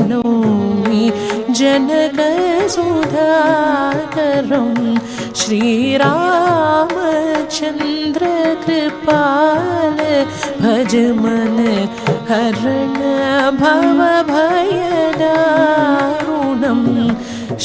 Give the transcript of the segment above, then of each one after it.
नौमि जनकसुधाकरं श्रीरामचन्द्र कृपाल भज मन हरण भवभयदारुणं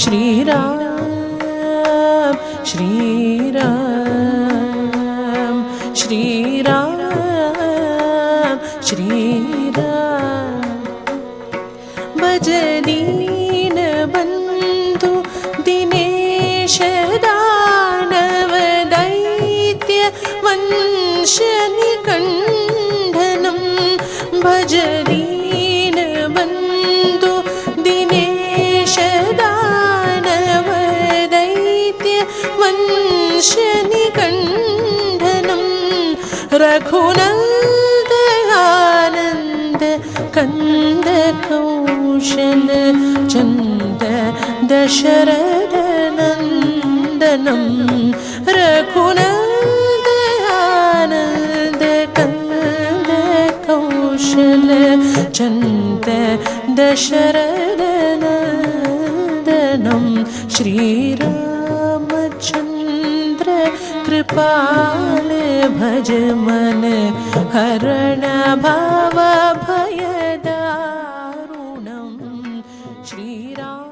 श्रीराम श्रीराम श्रीराम श्रीराम भज दीनबन्धु दिनेश दानव दैत्य वंशनिकण्ठनं भज दीनबन्धु दिनेश दानव दैत्य वंशनिकण्ठनं रघुनन्दनानन्द कंद कौशल चंद दशरथ नंदनं रघुनन्दनानन्द कंद कौशल चंद दशरथ नंदनं श्रीरामचन्द्र कृपाल भज मन हरण भवभयदारुणं श्रीराम।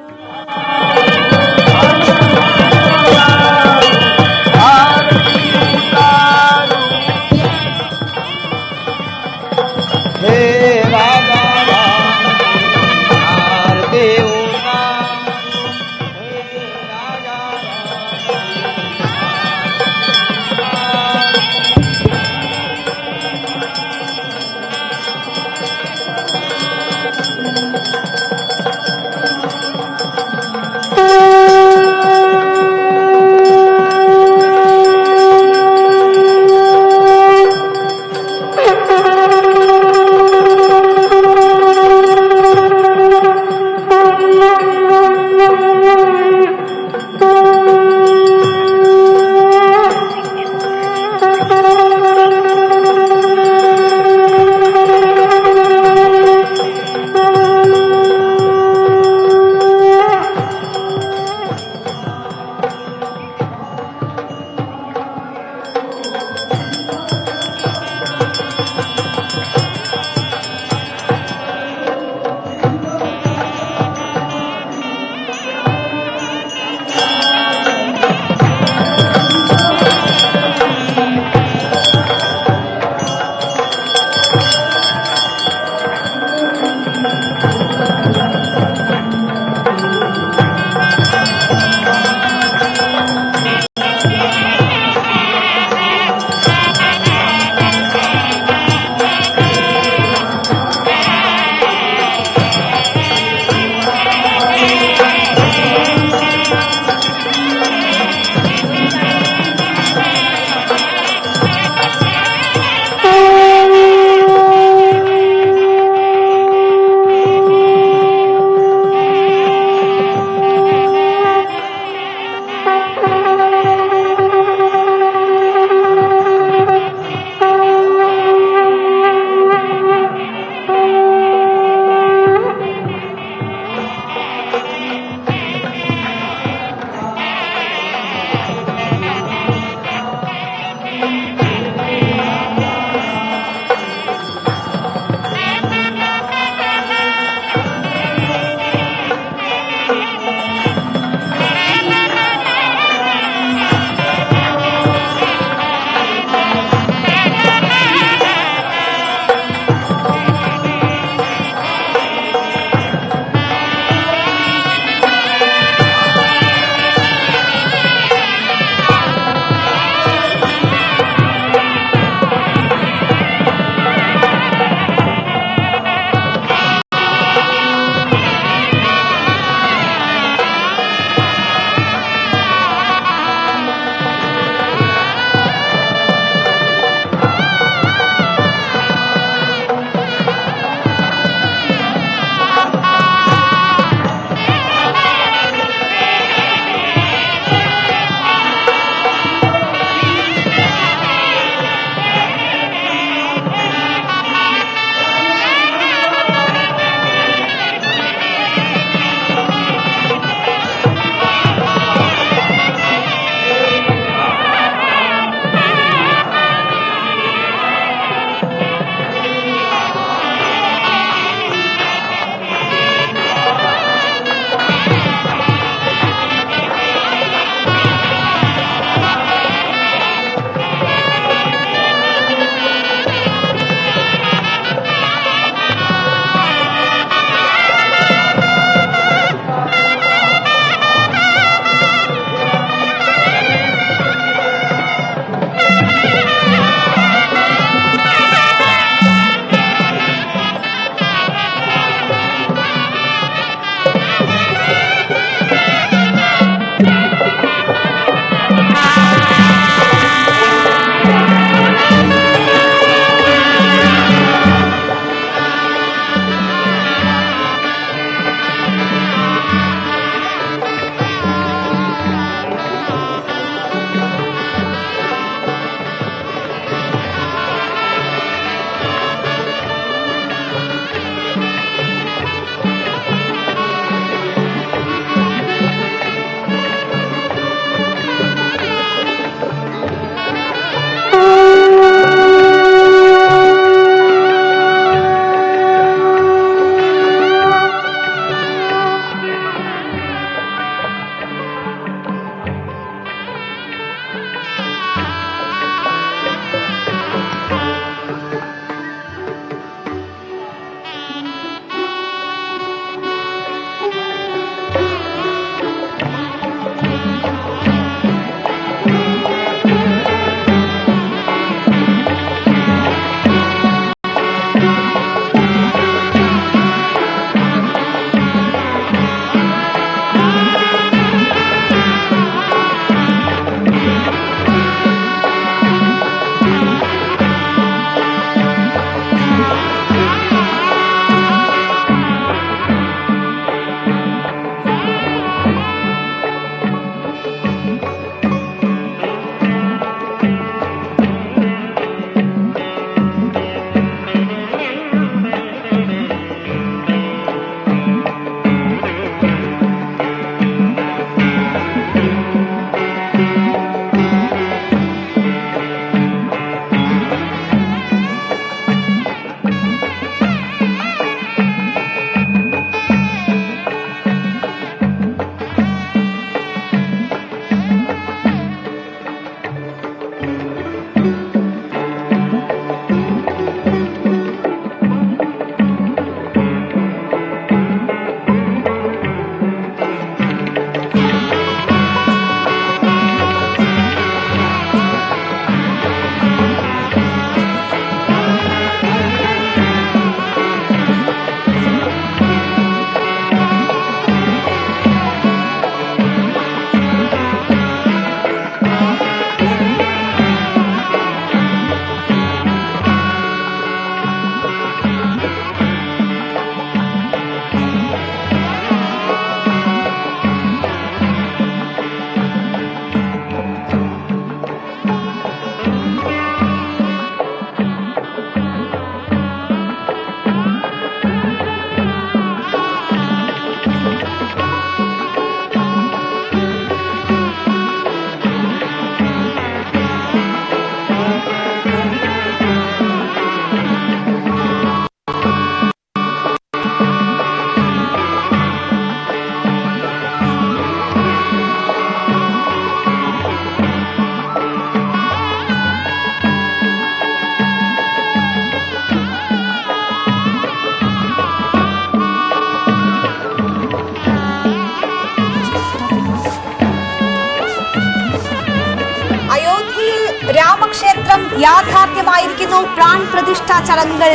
യാഥാർത്ഥ്യമായിരിക്കുന്നു. പ്രാൺ പ്രതിഷ്ഠാ ചടങ്ങുകൾ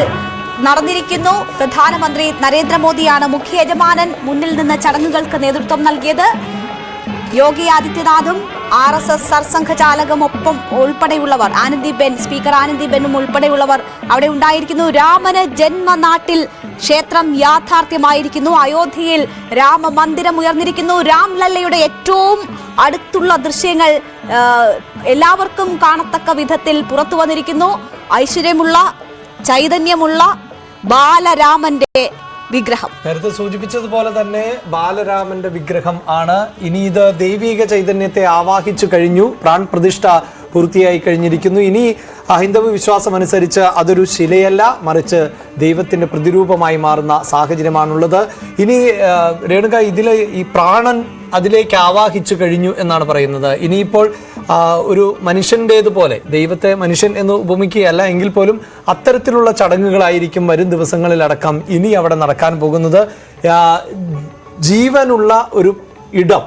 നടന്നിരിക്കുന്നു. പ്രധാനമന്ത്രി നരേന്ദ്രമോദിയാണ് മുഖ്യ യജമാനൻ. മുന്നിൽ നിന്ന് ചടങ്ങുകൾക്ക് നേതൃത്വം നൽകിയത് യോഗി ആദിത്യനാഥും RSS സർസംഘചാലകം ഒപ്പം ഉൾപ്പെടെയുള്ളവർ, സ്പീക്കർ ആനന്ദിബെന്നും ഉൾപ്പെടെയുള്ളവർ അവിടെ ഉണ്ടായിരിക്കുന്നു. രാമന് ജന്മനാട്ടിൽ ക്ഷേത്രം യാഥാർത്ഥ്യമായിരിക്കുന്നു. അയോധ്യയിൽ രാമമന്ദിരം ഉയർന്നിരിക്കുന്നു. രാംലല്ലയുടെ ഏറ്റവും അടുത്തുള്ള ദൃശ്യങ്ങൾ എല്ലാവർക്കും കാണത്തക്ക വിധത്തിൽ പുറത്തു വന്നിരിക്കുന്നു. ഐശ്വര്യമുള്ള, ചൈതന്യമുള്ള ബാലരാമന്റെ വിഗ്രഹം. നേരത്തെ സൂചിപ്പിച്ചതുപോലെ തന്നെ ബാലരാമന്റെ വിഗ്രഹം ആണ്. ഇനി ഇത് ദൈവിക ചൈതന്യത്തെ ആവാഹിച്ചു കഴിഞ്ഞു. പ്രാൺ പ്രതിഷ്ഠ പൂർത്തിയായി കഴിഞ്ഞിരിക്കുന്നു. ഇനി ഹൈന്ദവ വിശ്വാസം അനുസരിച്ച് അതൊരു ശിലയല്ല, മറിച്ച് ദൈവത്തിന്റെ പ്രതിരൂപമായി മാറുന്ന സാഹചര്യമാണുള്ളത്. ഇനി രേണുക, ഇതിൽ ഈ പ്രാണൻ അതിലേക്ക് ആവാഹിച്ചു കഴിഞ്ഞു എന്നാണ് പറയുന്നത്. ഇനിയിപ്പോൾ ഒരു മനുഷ്യൻ്റേതുപോലെ, ദൈവത്തെ മനുഷ്യൻ എന്ന് ഉപമിക്കുകയല്ല എങ്കിൽ പോലും അത്തരത്തിലുള്ള ചടങ്ങുകളായിരിക്കും വരും ദിവസങ്ങളിലടക്കം ഇനി അവിടെ നടക്കാൻ പോകുന്നത്. ജീവനുള്ള ഒരു ഇടം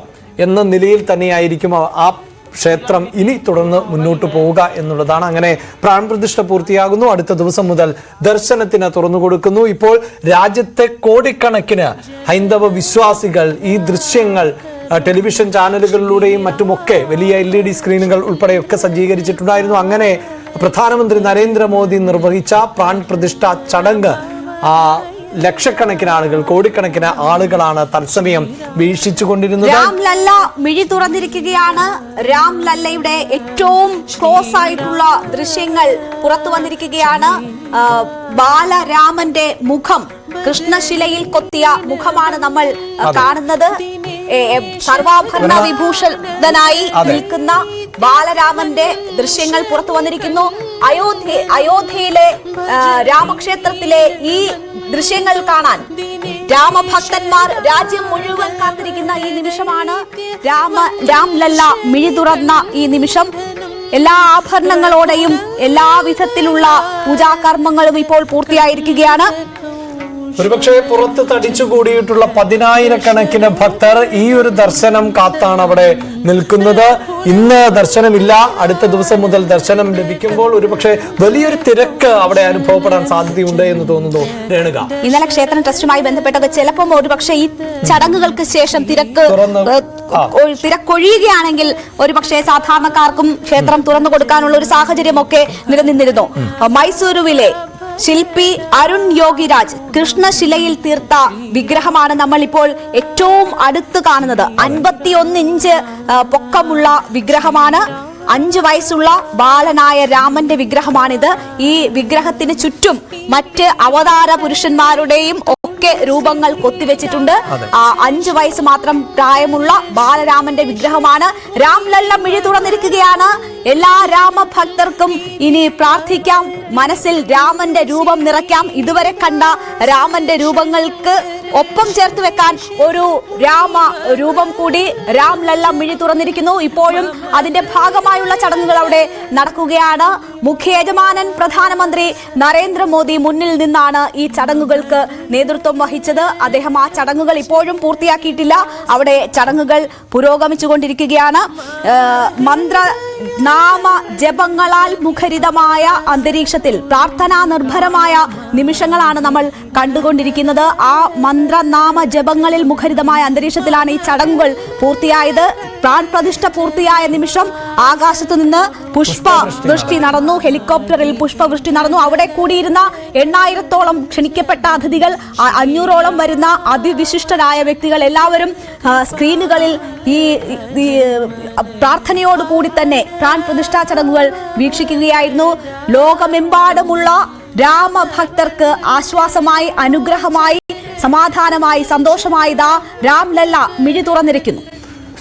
എന്ന നിലയിൽ തന്നെയായിരിക്കും ആ ക്ഷേത്രം ഇനി തുടർന്ന് മുന്നോട്ട് പോവുക എന്നുള്ളതാണ്. അങ്ങനെ പ്രാൺപ്രതിഷ്ഠ പൂർത്തിയാകുന്നു. അടുത്ത ദിവസം മുതൽ ദർശനത്തിന് തുറന്നു കൊടുക്കുന്നു. ഇപ്പോൾ രാജ്യത്തെ കോടിക്കണക്കിന് ഹൈന്ദവ വിശ്വാസികൾ ഈ ദൃശ്യങ്ങൾ ടെലിവിഷൻ ചാനലുകളിലൂടെയും മറ്റുമൊക്കെ വലിയ LED സ്ക്രീനുകൾ ഉൾപ്പെടെയൊക്കെ സജ്ജീകരിച്ചിട്ടുണ്ടായിരുന്നു. അങ്ങനെ പ്രധാനമന്ത്രി നരേന്ദ്രമോദി നിർവഹിച്ച പ്രാൺപ്രതിഷ്ഠ ചടങ്ങ് ലക്ഷക്കണക്കിന് ആളുകൾ, കോടിക്കണക്കിന് ആളുകളാണ് തത്സമയം വീക്ഷിച്ചുകൊണ്ടിരുന്നത്. രാംലല്ല മിഴി തുറന്നിരിക്കുകയാണ്. രാംലല്ലയുടെ ഏറ്റവും ക്ലോസ് ആയിട്ടുള്ള ദൃശ്യങ്ങൾ പുറത്തു വന്നിരിക്കുകയാണ്. ബാലരാമന്റെ മുഖം, കൃഷ്ണശിലയിൽ കൊത്തിയ മുഖമാണ് നമ്മൾ കാണുന്നത്. സർവാഭരണ വിഭൂഷിതനായി നിൽക്കുന്ന ബാലരാമന്റെ ദൃശ്യങ്ങൾ പുറത്തു വന്നിരിക്കുന്നു. അയോധ്യയിലെ രാമക്ഷേത്രത്തിലെ ഈ ദൃശ്യങ്ങൾ കാണാൻ രാമഭക്തന്മാർ രാജ്യം മുഴുവൻ കാത്തിരിക്കുന്ന ഈ നിമിഷമാണ്. രാംലല്ല മിഴി തുറന്ന ഈ നിമിഷം. എല്ലാ ആഭരണങ്ങളോടെയും എല്ലാവിധത്തിലുള്ള പൂജാകർമ്മങ്ങളും ഇപ്പോൾ പൂർത്തിയായിരിക്കുകയാണ്. ഒരുപക്ഷെ പുറത്ത് തടിച്ചുകൂടിയിട്ടുള്ള 10,000-കണക്കിന് ഭക്തർ ഈ ഒരു ദർശനം കാത്താണ് അവിടെ നിൽക്കുന്നത്. ഇന്ന് ദർശനമില്ല, അടുത്ത ദിവസം മുതൽ ദർശനം ലഭിക്കുമ്പോൾ ഒരുപക്ഷെ വലിയൊരു തിരക്ക് അവിടെ അനുഭവപ്പെടാൻ സാധ്യതയുണ്ട് എന്ന് തോന്നുന്നു. രേണുക, ഇന്നലെ ക്ഷേത്ര ട്രസ്റ്റുമായി ബന്ധപ്പെട്ടത് ചിലപ്പം ഒരുപക്ഷെ ഈ ചടങ്ങുകൾക്ക് ശേഷം തിരക്കൊഴിയുകയാണെങ്കിൽ ഒരുപക്ഷെ സാധാരണക്കാർക്കും ക്ഷേത്രം തുറന്നു കൊടുക്കാനുള്ള ഒരു സാഹചര്യമൊക്കെ നിലനിന്നിരുന്നു. മൈസൂരുവിലെ ശില്പി അരുൺ യോഗിരാജ് കൃഷ്ണശിലയിൽ തീർത്ത വിഗ്രഹമാണ് നമ്മൾ ഇപ്പോൾ ഏറ്റവും അടുത്ത് കാണുന്നത്. 51 ഇഞ്ച് പൊക്കമുള്ള വിഗ്രഹമാണ്. 5 വയസ്സുള്ള ബാലനായ രാമന്റെ വിഗ്രഹമാണിത്. ഈ വിഗ്രഹത്തിന് ചുറ്റും മറ്റ് അവതാര പുരുഷന്മാരുടെയും ഒക്കെ രൂപങ്ങൾ കൊത്തിവെച്ചിട്ടുണ്ട്. 5 വയസ്സ് മാത്രം പ്രായമുള്ള ബാലരാമന്റെ വിഗ്രഹമാണ്. രാംലല്ല മിഴി തുറന്നിരിക്കുകയാണ്. എല്ലാ രാമഭക്തർക്കും ഇനി പ്രാർത്ഥിക്കാം, മനസ്സിൽ രാമന്റെ രൂപം നിറയ്ക്കാം. ഇതുവരെ കണ്ട രാമന്റെ രൂപങ്ങൾക്ക് ഒപ്പം ചേർത്ത് വെക്കാൻ ഒരു രാമ രൂപം കൂടി രാംലല്ല മിഴി തുറന്നിരിക്കുന്നു. ഇപ്പോഴും അതിന്റെ ഭാഗമായുള്ള ചടങ്ങുകൾ അവിടെ നടക്കുകയാണ്. മുഖ്യ യജമാനൻ പ്രധാനമന്ത്രി നരേന്ദ്രമോദി മുന്നിൽ നിന്നാണ് ഈ ചടങ്ങുകൾക്ക് നേതൃത്വം വഹിച്ചത്. അദ്ദേഹം ആ ചടങ്ങുകൾ ഇപ്പോഴും പൂർത്തിയാക്കിയിട്ടില്ല. അവിടെ ചടങ്ങുകൾ പുരോഗമിച്ചുകൊണ്ടിരിക്കുകയാണ്. നാമ ജപങ്ങളാൽ മുഖരിതമായ അന്തരീക്ഷത്തിൽ പ്രാർത്ഥനാ നിർഭരമായ നിമിഷങ്ങളാണ് നമ്മൾ കണ്ടുകൊണ്ടിരിക്കുന്നത്. ആ മന്ത്രനാമ ജപങ്ങളിൽ മുഖരിതമായ അന്തരീക്ഷത്തിലാണ് ഈ ചടങ്ങുകൾ പൂർത്തിയായത്. പ്രാൺപ്രതിഷ്ഠ പൂർത്തിയായ നിമിഷം ആകാശത്തു നിന്ന് പുഷ്പവൃഷ്ടി നടന്നു. ഹെലികോപ്റ്ററിൽ പുഷ്പവൃഷ്ടി നടന്നു. അവിടെ കൂടിയിരുന്ന 8,000-ഓളം ക്ഷണിക്കപ്പെട്ട അതിഥികൾ, 500-ഓളം വരുന്ന അതിവിശിഷ്ടരായ വ്യക്തികൾ എല്ലാവരും സ്ക്രീനുകളിൽ ഈ പ്രാർത്ഥനയോടുകൂടി തന്നെ പ്രാൺപ്രതിഷ്ഠാ ചടങ്ങുകൾ വീക്ഷിക്കുകയായിരുന്നു. ലോകമെമ്പാടുമുള്ള രാമഭക്തർക്ക് ആശ്വാസമായി, അനുഗ്രഹമായി, സമാധാനമായി, സന്തോഷമായി രാംലല്ല മിഴി തുറന്നിരിക്കുന്നു.